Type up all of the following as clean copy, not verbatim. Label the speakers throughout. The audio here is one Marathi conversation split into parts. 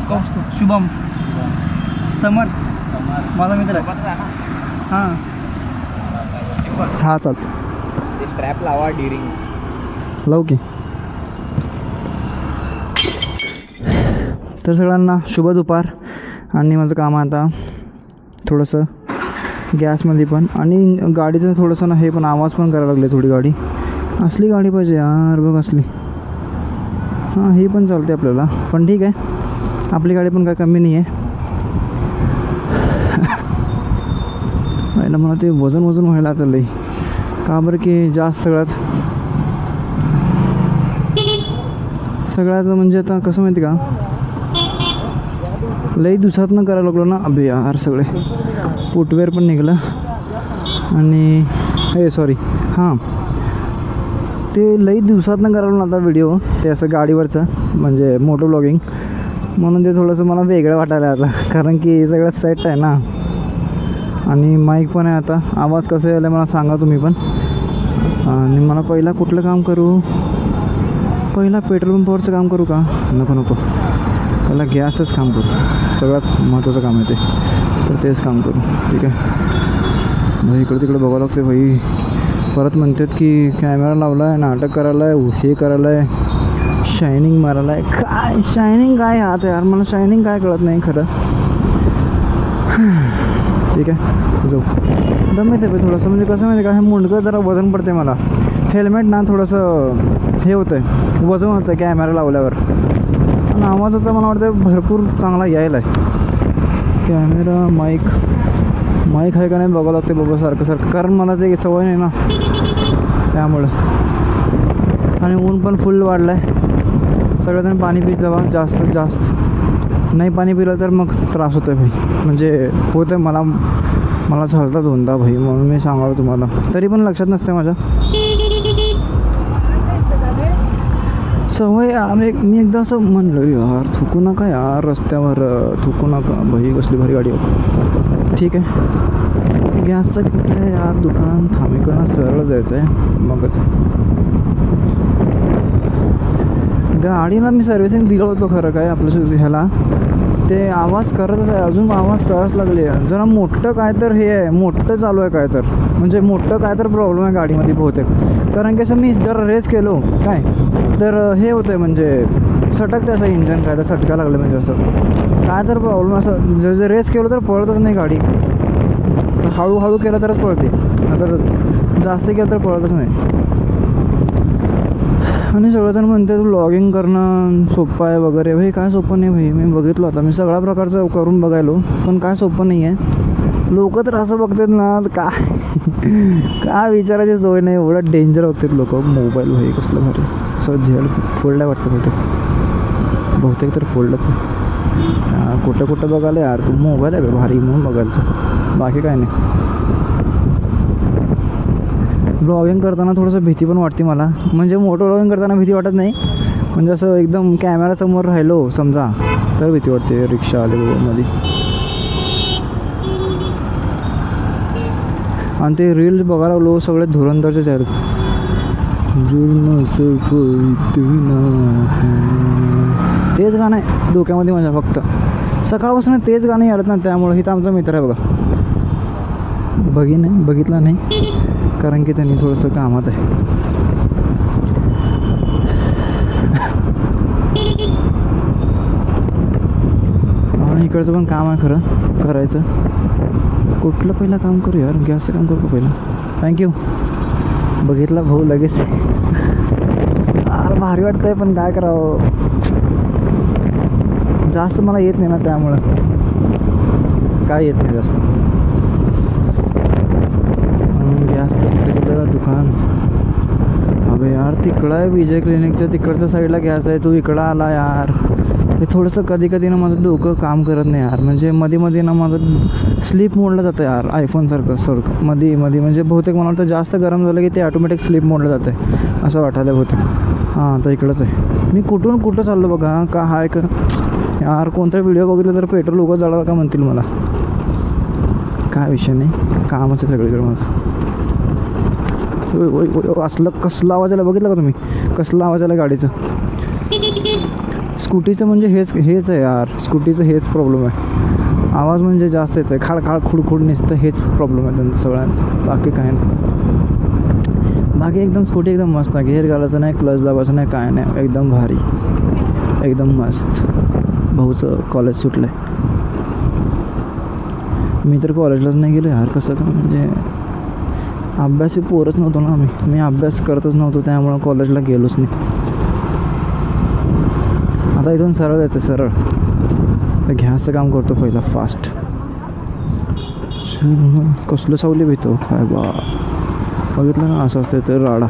Speaker 1: कौस्तुभ शुभम समर्थ माझा मित्र हां हा चालतं
Speaker 2: ते स्ट्रॅप लावा डिरिंग
Speaker 1: लावू की. तर सगळ्यांना शुभ दुपार. आणि माझं काम आहे आता थोडंसं गॅसमध्ये पण आणि गाडीचं थोडंसं ना हे पण आवाज पण करायला लागले. थोडी गाडी असली गाडी पाहिजे यार बघ असली. हां ही पण चालते आपल्याला पण ठीक आहे आपली गाडी पण काय कमी नाही आहे. मला ते वजन व्हायला आता लई का बरं की जास्त सगळ्यात म्हणजे आता कसं माहिती का लई दिवसातनं करायला लागलो ना अबे यार सगळे फुटवेअर पण निघालं आणि हे सॉरी हां ते लई दिवसातनं करायला ना आता व्हिडिओ ते असं गाडीवरचं म्हणजे मोटो ब्लॉगिंग म्हणून ते थोडंसं मला वेगळं वाटायला आता कारण की सगळं सेट आहे ना आणि माईक पण आहे. आता आवाज कसं यायला मला सांगा तुम्ही पण. आणि मला पहिला कुठलं काम करू पहिला पेट्रोल पंपावरचं काम करू का नको पहिला गॅसच काम करू सगळ्यात महत्त्वाचं काम आहे ते तर तेच काम करू ठीक आहे. भाई इकडं तिकडं बघावं लागते भाई परत म्हणतात की कॅमेरा लावला आहे नाटक करायला आहे हे करायला आहे शायनिंग मारायला आहे काय शायनिंग काय आता यार मला शायनिंग काय कळत नाही खरं. ठीक आहे जाऊ दम येते थोडंसं म्हणजे कसं माहिती का हे मुंडकं जरा वजन पडते मला. हेल्मेट ना थोडंसं हे होतं आहे वजन होतं आहे कॅमेरा लावल्यावर आणि आवाज आता मला वाटतं भरपूर चांगला यायला आहे. कॅमेरा माईक आहे का नाही बघावं लागते बाबा सारखं कारण मला ते सवय नाही ना त्यामुळं. आणि ऊन पण फुल वाढलं आहे सगळेजण पाणी पीत जावा जास्तीत जास्त नाही पाणी पिलं तर मग त्रास होतो आहे भाई म्हणजे होतं मला झालं दोनदा भाई म्हणून मी सांगावं तुम्हाला तरी पण लक्षात नसते माझ्या सवय. मी एकदा असं म्हणलं यार थुकू नका यार रस्त्यावर थुकू नका भाई कसली भारी गाडी हो ठीक आहे. गॅसचं कुठं आहे यार दुकान थांबेकडनं सरळ जायचं आहे मगच. गाडीला मी सर्व्हिसिंग दिलं होतं खरं काय आपलं ह्याला ते आवाज करतच आहे अजून आवाज करायच लागले. जरा मोठं काय तर हे आहे मोठं चालू आहे काय तर म्हणजे मोठं काय तर प्रॉब्लेम आहे गाडीमध्ये बहुतेक कारण की असं मी जरा रेस केलो काय तर हे होतं आहे म्हणजे सटकते असं इंजन काय तर सटका लागलं म्हणजे असं काय तर प्रॉब्लेम असं जर रेस केलो तर पळतच नाही गाडी. हळूहळू केलं तरच पळते तर जास्त केलं तर पळतच नाही. आणि सगळेजण म्हणते व्लॉगिंग करणं सोपं आहे वगैरे भाई काय सोपं नाही भाई मी बघितलं आता मी सगळ्या प्रकारचं करून बघायलो पण काय सोपं नाही आहे. लोक तर असं बघतात ना काय विचारायची सोय नाही एवढं डेंजर बघतात लोक. मोबाईल भाई कसलं भारी असं झेल फोल्ड वाटतं बहुतेक तर फोल्डच आहे. कुठं बघायला यार तू मोबाईल आहे भारी म्हणून बघायला तू बाकी काय नाही. ब्लॉगिंग करताना थोडंसं भीती पण वाटते मला म्हणजे मोठं ब्लॉगिंग करताना भीती वाटत नाही म्हणजे असं एकदम कॅमेरासमोर राहिलो समजा तर भीती वाटते. रिक्षा आले मध्ये आणि ते रील्स बघायला लागलो सगळे धुरंधरचे आहेत. तेच गाणं आहे डोक्यामध्ये माझ्या फक्त सकाळपासून तेच गाणं आलं ना त्यामुळे इथं आमचा मित्र आहे बघा बघितला नाही कारण की त्यांनी थोडंसं कामात आहे. आणि इकडचं पण काम आहे खरं करायचं कुठलं पहिलं काम करू यार गॅसचं काम करू का पहिलं. थँक्यू बघितला भाऊ लगेच भारी वाटतं आहे पण काय करावं जास्त मला येत नाही ना त्यामुळं काय येत नाही जास्त. गॅस तर कुठे दुकान अबे यार तिकडं आहे विजय क्लिनिकच्या तिकडच्या साईडला गॅस आहे. तू इकडं आला यार हे थोडंसं कधी ना माझं डोकं काम करत नाही यार म्हणजे मध्ये ना माझं स्लीप मोडलं जातं यार आयफोनसारखं मध्ये म्हणजे बहुतेक मला वाटतं जास्त गरम झालं की ते ऑटोमॅटिक स्लीप मोडलं जातं आहे असं वाटायला बहुतेक. हां तर इकडंच आहे मी कुठं चाललो बघा का हाय का यार कोणता व्हिडिओ बघितलं तर पेट्रोल उगाच जाळलं का म्हणतील मला काय विषय नाही कामच आहे सगळीकडे माझं. असलं कसला आवाज आला बघितलं का तुम्ही कसला आवाज आला गाडीचं स्कूटीचं म्हणजे हेच आहे यार, स्कूटीचं हेच प्रॉब्लेम आहे. आवाज म्हणजे जास्त येतं आहे, खाडखाड खुडखुड नुसतं, हेच प्रॉब्लेम आहे त्यांचं सगळ्यांचं, बाकी काय नाही. बाकी एकदम स्कूटी एकदम मस्त आहे, गेअर घालायचं नाही, क्लच दाबायचं नाही, काय नाही, एकदम भारी, एकदम मस्त. भाऊचं कॉलेज सुटलं आहे. मी तर कॉलेजलाच नाही गेलो यार, कसं का म्हणजे अभ्यासी पोरच नव्हतो ना मी अभ्यास करतच नव्हतो, त्यामुळं कॉलेजला गेलोच नाही. आता इथून सरळ जायचं, सरळ तर गॅसचं काम करतो पहिला फास्ट. कसलं सावली भेटतो काय बा, बघितलं ना असं असतं तर राडा.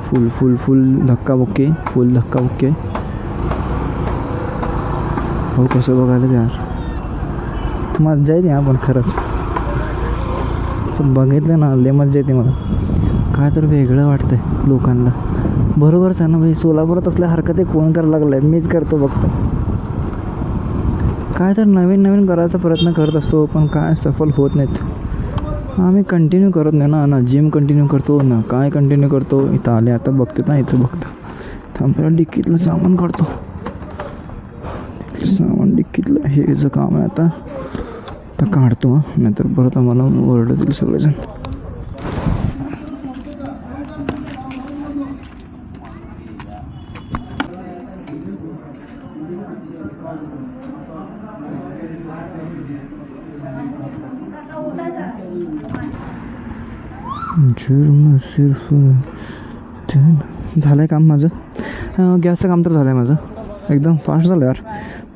Speaker 1: फुल धक्काबुक्की, फुल धक्काबुक्की. हो कसं बघायला यार, मजा येते आपण खरंच. असं बघितलं ना लय मजा येते मला, काय तर वेगळं वाटतंय लोकांना. बरोबरच आहे ना भाई, सोलापुरात असल्या हरकती कोण करायला लागलाय, मीच करतो बघतो. काय तर नवीन करायचा प्रयत्न करत असतो, पण काय सफल होत नाहीत. आम्ही कंटिन्यू करत नाही ना जिम कंटिन्यू करतो ना काय कंटिन्यू करतो. इथं आले आता बघते ना, इथं बघता थांबला डिक्कीतलं सामान काढतो. सामान डिक्कीतलं हे जं काम आहे आता काढतो, नाहीतर परत आम्हाला ओरडतील सगळेजण. जुर्म सिर्फ झालं आहे काम माझं. गॅसचं काम तर झालं आहे माझं, एकदम फास्ट झालं यार.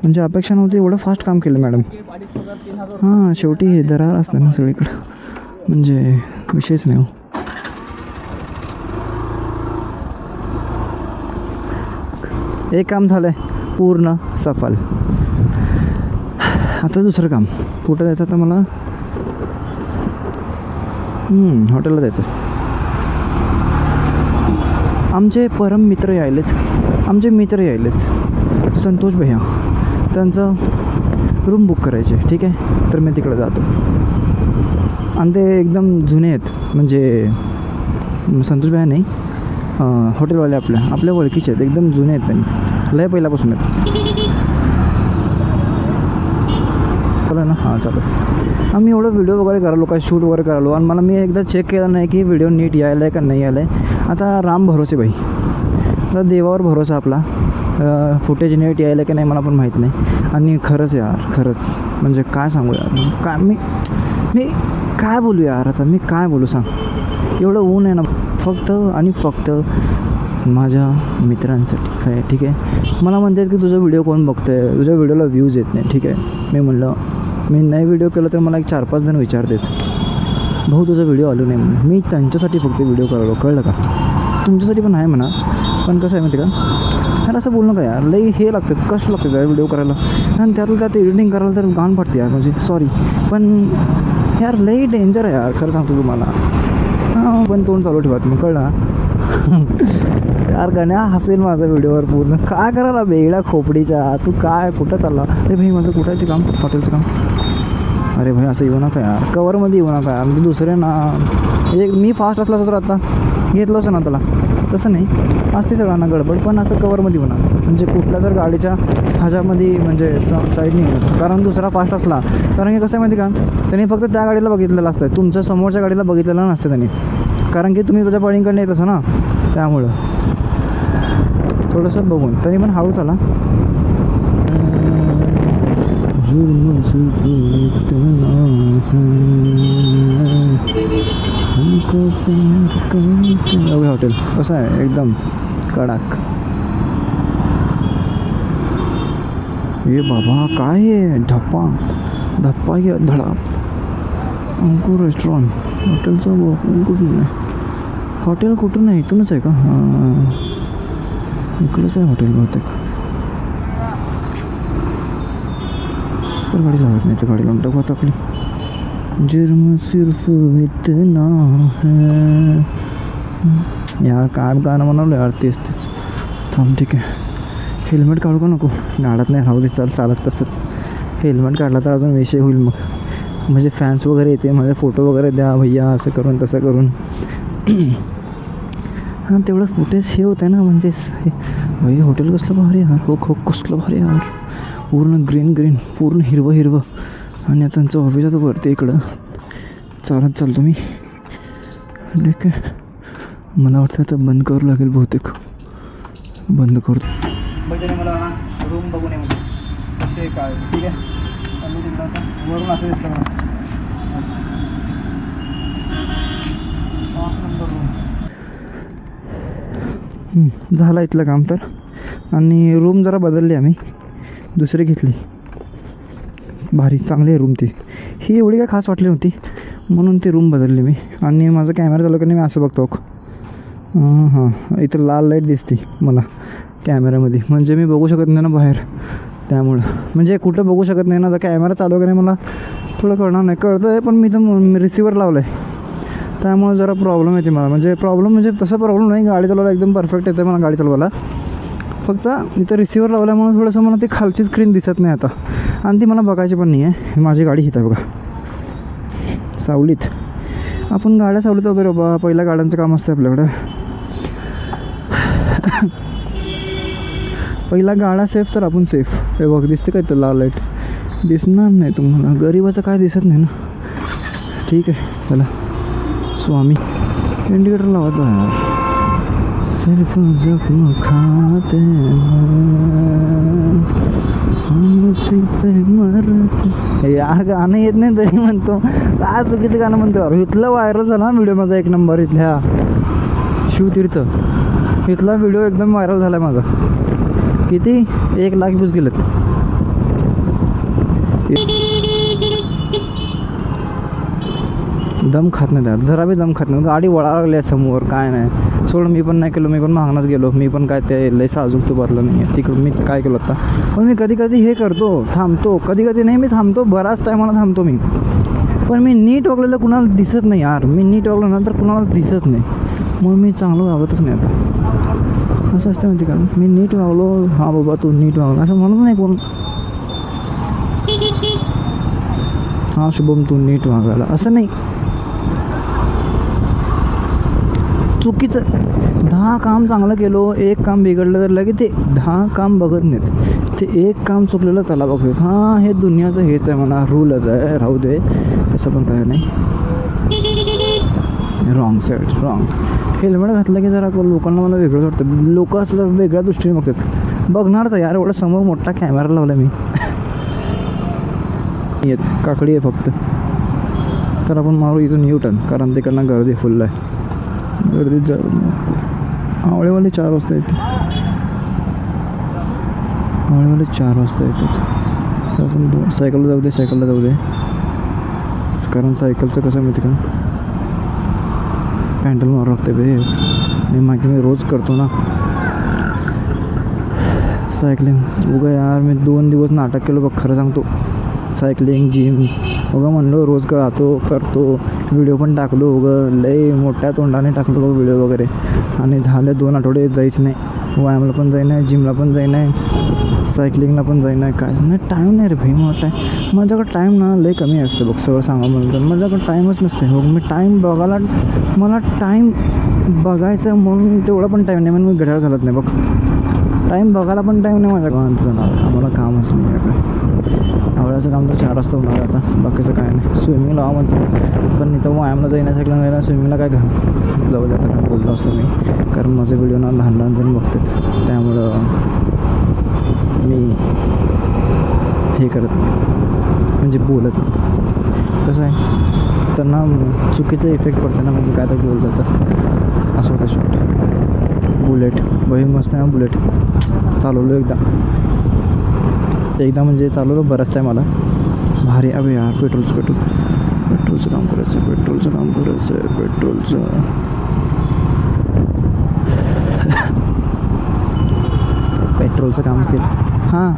Speaker 1: म्हणजे अपेक्षा नव्हती एवढं फास्ट काम केलं मॅडम. हां शेवटी हे दरार असतं ना सगळीकडं, म्हणजे विषयच नाही हो. एक काम झालं आहे पूर्ण सफल. आता दुसरं काम कुठं जायचं आता मला, हॉटेलला जायचं. आमचे परम मित्र यायलेत, संतोष भैया, त्यांचं रूम बुक करायचे. ठीक आहे, तर मी तिकडे जातो. आणि ते एकदम जुने आहेत, म्हणजे संतोष भैया नाही, हॉटेलवाले आपल्या ओळखीचे आहेत, एकदम जुने आहेत, त्यांनी लय पहिल्यापासून आहेत. चला ना, हां चालू. आम्ही एवढं व्हिडिओ वगैरे करालो, काय शूट वगैरे करालो, आणि मला मी एकदा चेक केलं नाही की व्हिडिओ नीट यायला आहे का नाही यायला आहे. आता राम भरोसे भाई, आता देवावर भरोसा आपला. फुटेज नीट यायला की नाही मला पण माहीत नाही. आणि खरंच यार, खरंच म्हणजे काय सांगू यार, काय मी काय बोलू यार, आता मी काय बोलू सांग. एवढं ऊन आहे ना, फक्त माझ्या मित्रांसाठी काय. ठीक आहे, मला म्हणतात की तुझा व्हिडिओ कोण बघतं आहे, तुझ्या व्हिडिओला व्ह्यूज येत नाही. ठीक आहे, मी म्हणलं मी नाही व्हिडिओ केलं तर मला एक 4-5 जण विचारतात भाऊ तुझा व्हिडिओ आलो नाही म्हणून. मी त्यांच्यासाठी फक्त व्हिडिओ करालो, कळलं का. तुमच्यासाठी पण आहे म्हणा, पण कसं आहे माहिती का यार, असं बोलणं का यार, लई हे लागतात, कष्ट लागतात यार व्हिडिओ करायला. आणि त्यात एडिटिंग करायला तर गाण पडते यार, म्हणजे सॉरी, पण यार लई डेंजर आहे यार, खरं सांगतो तुम्हाला. हां पण तोंड चालू ठेवा तुम्ही, कळलं यार. गण्या हसेल माझा व्हिडिओवर पूर्ण. काय करायला वेगळ्या खोपडीच्या, तू काय कुठं चालला. अरे भाई माझं कुठं आहे ते काम, हॉटेलचं काम. अरे भाई असं येऊ नका यार, कवरमध्ये येऊ नका यार, म्हणजे दुसरे ना. एक मी फास्ट असला तर आता घेतलंच ना त्याला, तसं नाही असते सगळ्यांना गडबड, पण असं कवरमध्ये होणार, म्हणजे कुठल्या तर गाडीच्या ह्याच्यामध्ये म्हणजे साईडने होणार. कारण दुसरा फास्ट असला, कारण की कसं आहे माहिती का, त्यांनी फक्त त्या गाडीला बघितलेलं असतं, तुमच्या समोरच्या गाडीला बघितलेलं नसतं त्यांनी, कारण की तुम्ही त्याच्या पाळींकडनं येत असं ना, त्यामुळं थोडंसं बघून. तरी पण हळूच आला. हॉटेल कसं आहे एकदम कडक. ये बाबा काय आहे, धप्पा ये धडा. अंकुर रेस्टॉरंट हॉटेलचं कुठून आहे, हॉटेल कुठून आहे, इथूनच आहे का. हां इकडंच आहे हॉटेल बहुतेक. तर गाडी लावत नाही, तर गाडी लावून टाकू आता आपली. जुर्म सिर्फ इतना है यार, काय गाणं म्हणालो यार, तेच थांब. ठीक आहे, हेल्मेट काढू का नको, गाडत नाही राहू दे, चालत तसंच. हेल्मेट काढला तर अजून विषय होईल मग, म्हणजे फॅन्स वगैरे येते, माझे फोटो वगैरे द्या भैया, असं करून तसं करून. हां तेवढं फुटेज हे होतं ना, म्हणजे भाई हॉटेल कसलं भारी यार, हो कसलं भारी यार, पूर्ण ग्रीन पूर्ण हिरवं आणि आता त्यांचं ऑफिस आता वरती इकडं चालत चालतो मी. ठीक आहे, मला वाटतं आता बंद करावं लागेल बहुतेक, बंद करतो. बघते मला रूम बघून ये कसे काय. ठीक आहे, आम्ही तिकडं आता वरून असं दिसतं मला 6 नंबर रूम. झाला इथलं काम तर. आणि रूम जरा बदलली आम्ही, दुसरी घेतली. भारी चांगली आहे रूम ती. ही एवढी काय खास वाटली नव्हती म्हणून ती रूम बदलली मी. आणि माझा कॅमेरा चालू की मी असं बघतो. हां इथं लाल लाईट दिसते मला कॅमेऱ्यामध्ये, म्हणजे मी बघू शकत नाही ना बाहेर, त्यामुळं म्हणजे कुठं बघू शकत नाही ना. आता कॅमेरा चालू की नाही मला थोडं कळणार नाही, कळतं आहे पण मी तर रिसिवर लावलं आहे त्यामुळे जरा प्रॉब्लेम येते मला. म्हणजे प्रॉब्लेम म्हणजे तसा प्रॉब्लेम नाही, गाडी चालवायला एकदम परफेक्ट येते मला गाडी चालवायला. फक्त इथं रिसिवर लावल्यामुळे थोडंसं मला ती खालची स्क्रीन दिसत नाही आता, आणि ती मला बघायची पण नाही आहे. माझी गाडी हित आहे बघा सावलीत. आपण गाड्या सावलीत वगैरे बाबा, पहिल्या गाड्यांचं काम असतं आपल्याकडं. पहिला गाडा सेफ तर आपण सेफ. हे बघ दिसते काय तर लाल लाईट दिसणार नाही तुम्हाला, गरीबाचं काय दिसत नाही ना. ठीक आहे चला स्वामी, इंडिकेटर लावायचा यार. सिर्फ जख्म खाते हम उसी पे मरते. यार गाणं येत नाही तरी म्हणतो, काय चुकीचं गाणं म्हणतो यार. इथलं व्हायरल झाला व्हिडिओ माझा 1 नंबर. इथल्या शिवतीर्थ इथला व्हिडिओ एकदम व्हायरल झाला आहे माझा. किती 1 लाख व्ह्यूज गेलेत. दम खात नाही त्यात, जरा बी दम खात नाही. गाडी वळा लागली आहे समोर, काय नाही सोड. मी पण नाही केलो, मी पण मागणंच गेलो. मी पण काय ते लय साजूक तो बदलं नाही आहे तिकडं. मी काय केलं होता, पण मी कधी कधी हे करतो, थांबतो. कधी कधी नाही मी थांबतो, बराच टायमाला थांबतो मी. पण मी नीट वागलेलं कुणाला दिसत नाही यार. मी नीट वागलं नंतर कुणाला दिसत नाही, मग मी चांगलं वागतच नाही आता. असं असतं माहिती का, मी नीट वागलो, हां बाबा तू नीट वागला असं म्हणत नाही कोण. हां शुभम तू नीट वागायला असं नाही, चुकीचं. 10 काम चांगलं केलो, 1 काम बिघडलं तर लगे ते 10 काम बघत नाहीत. ते 1 काम चुकलेलं त्याला बघतात. हां हे दुनियाचं हेच आहे म्हणा, रूलच आहे, राहू दे तसं पण काय नाही. Wrong side. हेल्मेट घातलं की जरा लोकांना मला वेगळं वाटतं. लोक असं वेगळ्या दृष्टीने बघतात. बघणारच यार, एवढं समोर मोठा कॅमेरा लावला मी. येत काकडी आहे फक्त, तर आपण मारू इथून U-टर्न, कारण तिकडनं गर्दी फुल आहे. गर्दीत जाऊ. आवळेवाले 4 वाजता येते. आवळेवाले 4 वाजता येतात. तर आपण सायकलला जाऊ दे. कारण सायकलचं कसं माहिती का, पॅन्डल मारावं लागते बे. आणि मागे मी रोज करतो ना सायकलिंग. उगा यार मी 2 दिवस नाटक केलं बघ, खरं सांगतो. सायकलिंग जिम उगा म्हणलो रोज करतो. व्हिडिओ पण टाकलो, उगं लय मोठ्या तोंडाने टाकलो बघ व्हिडिओ वगैरे. आणि झाले 2 आठवडे जायच नाही, व्यायामाला पण जाई नाही, जिमला पण जाई नाही, सायकलिंगला पण जाई नाही, काय नाही. टाईम नाही रे भाई मला. माझ्याकडं टाईम ना लय कमी असतं बघ, सगळं सांगा म्हणलं तर. माझ्याकडं टाईमच नसते बघ. मी टाईम बघायला, मला टाईम बघायचं म्हणून तेवढा पण टाईम नाही, म्हणून मी घड्याळ घालत नाही बघ. टाईम बघायला पण टाईम नाही माझ्या गावांचं नाव. आम्हाला कामच नाही आहे काय. आवळ्याचं काम तर 4 वाजता होणार आता, बाकीचं काय नाही. स्विमिंग लावा म्हणतो, पण इथं व्यायामला जाण्यासाठी नाही ना, स्विमिंगला काय जाऊ दे आता, काय बोललो असतो मी. कारण माझे व्हिडिओ ना लहान जण बघतात, त्यामुळं मी हे करत नाही, म्हणजे बोलत नाही. कसं आहे त्यांना चुकीचा इफेक्ट पडतं ना, म्हणजे काय तर बोलतात तर असं होतं. शॉर्ट बुलेट बही मस्त आहे. बुलेट चालवलो एकदा म्हणजे चालवलो बराच टाईम आला. भारी. अबे यार पेट्रोलचं काम करायचं. पेट्रोलचं काम केलं. हां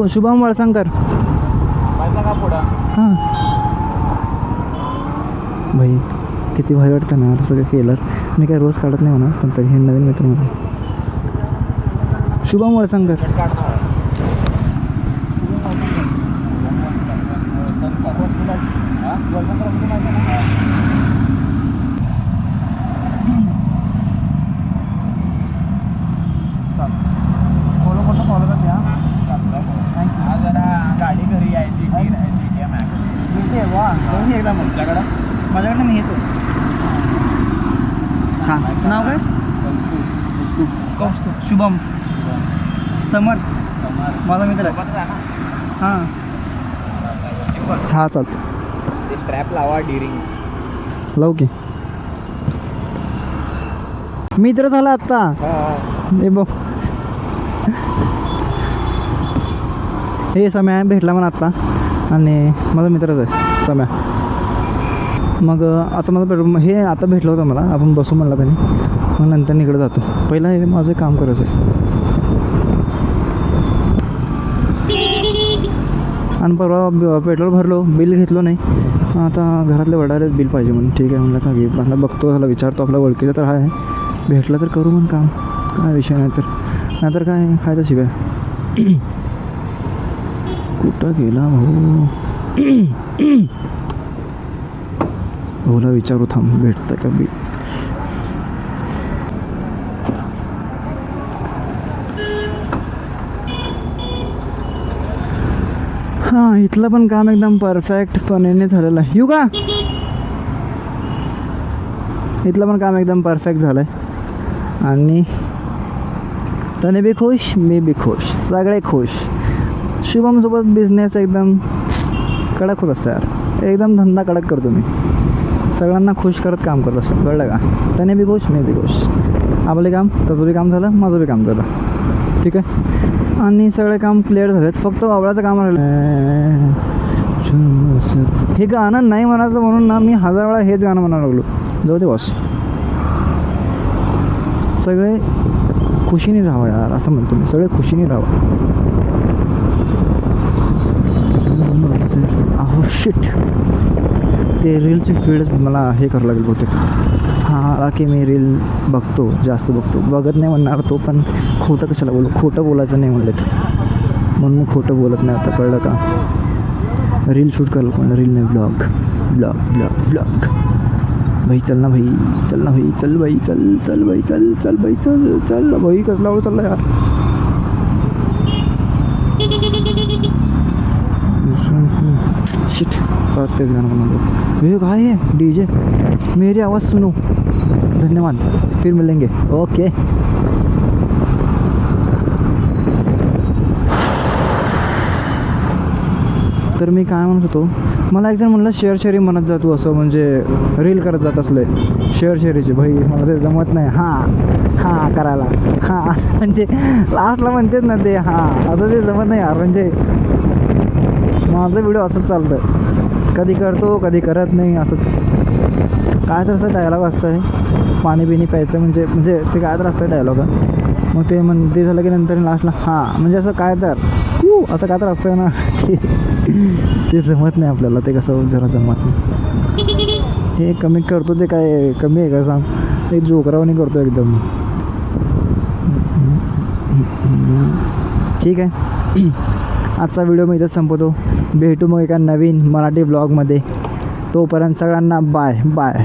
Speaker 1: शुभम वळसंकर. हां भाई किती भारी वाटतं ना सगळं केलं. मी काय रोज काढत नाही म्हणा, पण तरी हे नवीन मित्र म्हणजे शुभम वळसंकर. कौस्तुभ शुभम समर्थ माझा मित्र आहे. हां हा चालतं
Speaker 2: ते स्ट्रॅप लावा डिरिंग.
Speaker 1: लावू की मित्र झाला आत्ता. हे बघ हे सम्या भेटला मला आत्ता आणि माझा मित्रच आहे सम्या. मग असं माझं पेट्रोल हे आता भेटलं होतं मला. आपण बसू म्हणला त्यांनी. मग नंतर इकडे जातो. पहिला हे माझं काम करायचं आहे. आणि परवा पेट्रोल भरलो बिल घेतलो नाही. आता घरातले वडालेच बिल पाहिजे म्हणून ठीक आहे म्हणलं. आता घे बघतो त्याला विचारतो. आपला ओळखीचा तर आहे. भेटलं तर करू म्हणून काम. काय विषय नाही तर नाहीतर काय खायचं शिवाय. कुठं गेला भाऊ. भाऊला विचारू थांब भेटतं का बिल. हां इथलं पण काम एकदम परफेक्टपणे झालेलं आहे. येऊ का. इथलं पण काम एकदम परफेक्ट झालं आहे आणि त्याने बी खुश मी बी खुश सगळे खुश. शुभमसोबत बिझनेस एकदम कडक होत असतं यार. एकदम धंदा कडक करतो मी. सगळ्यांना खुश करत काम करत असतो. कळलं का. त्याने बी खुश मी बी खुश. आपले काम त्याचं बी काम झालं माझं बी काम झालं. ठीक आहे आणि सगळे काम क्लिअर झालेत. फक्त वावळाचं काम राहिलं. हे गाणं नाही म्हणायचं म्हणून ना मी 1000 वेळा हेच गाणं म्हणायला लागलो. जाऊ दे बॉस. सगळे खुशीने राहावं यार असं म्हणतो मी. सगळे खुशीने राहावं. अहो शिट ते रीलची फील्ड मला हे करावं लागेल बहुतेक. हां की मी रील बघतो जास्त बघतो. बघत नाही म्हणणार तो पण खोटं कशाला बोलू. खोटं बोलायचं नाही म्हणलं म्हणून मी खोटं बोलत नाही आता. कळलं का. रील शूट करायला कोण रील नाही ब्लॉग ब्लॉग ब्लॉग ब्लॉग. भाई चल ना भाई चल ना भाई चल भाई चल चल भाई चल चल भाई चल चल भाई कसला वेळ चालला यार. शिट परत तेच गाणं म्हणालो. हे काय आहे DJ मेरी आवाज़ सुनो. धन्यवाद फिर मिलेंगे. ओके तर मी काय म्हणत होतो. मला एक जण म्हणलं शेअरिंग म्हणत जा तू असं म्हणजे रील करत जात असले शेअरिंगचे. भाई मला ते जमत नाही. हां करायला हां असं म्हणजे लास्टला म्हणतेच ना ते हां असं ते जमत नाही यार. म्हणजे माझं व्हिडिओ असंच चालतं. कधी करतो कधी करत नाही असंच. काय तर असं डायलॉग असतं आहे. पाणी बिणी प्यायचं म्हणजे ते काय तर असतं डायलॉग. मग ते झालं की नंतर लास्टला हां म्हणजे असं काय तर असं काय तर असतं ना. ते जमत नाही आपल्याला. ते कसं जरा जमत नाही. हे कमी करतो ते काय कमी आहे का सांग. ते जोकरावानी करतो एकदम. ठीक आहे आजचा व्हिडिओ मी इथंच संपवतो. भेटू मग एका नवीन मराठी ब्लॉगमध्ये. तोपर्यंत सगळ्यांना बाय बाय.